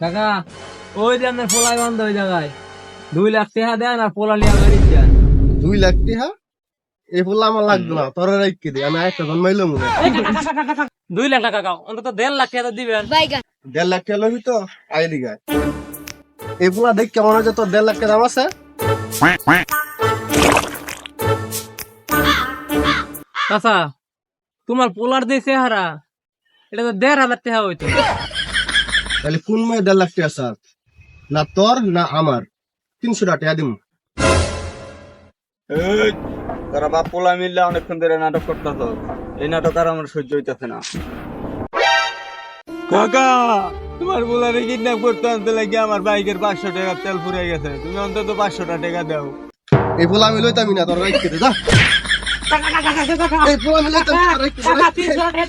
কাকা ওই যে আপনার পোলাই বন্ধ ওই জায়গায় 2 লাখ টাকা দেন আর পোলা নিয়ে গাড়ি দেন। 2 লাখ টাকা এই বললে আমার লাগবে না, তোর রাখতে দে, আমি একটা জন্মাইলো মনে 2 লাখ টাকা কাকা অন্তত 1.5 লাখ টাকা দিবেন। 1.5 লাখ টাকা লবি তো আই দিগায় এই বলা দেখ কেমন হয়েছে, তোর 1.5 লাখ টাকা দাম আছে। চাচা তোমার পোলার যে চেহারা এটা তো 1.5 লাখ টাকা হইতো। তাহলে কোন মেয়ে 1.5 লাখ টাকা স্যার, না তোর না আমার, 300 টাকা দিব। তারা বাপ পোলা মিললে অনেকক্ষণ ধরে নাটক করতেছ, এই নাটক আর আমার সহ্য হইতেছে না। কাকা তোমার পোলারে কিডন্যাপ করতে আনতে লাগে আমার বাইকের 500 টাকা তেল ফুরে গেছে, তুমি অন্তত 500 টাকা দাও। এই বলা আমি লইতামি না, তোর রাখতে দে যা। এই বলা আমি লইতামি না, তোর রাখতে দে।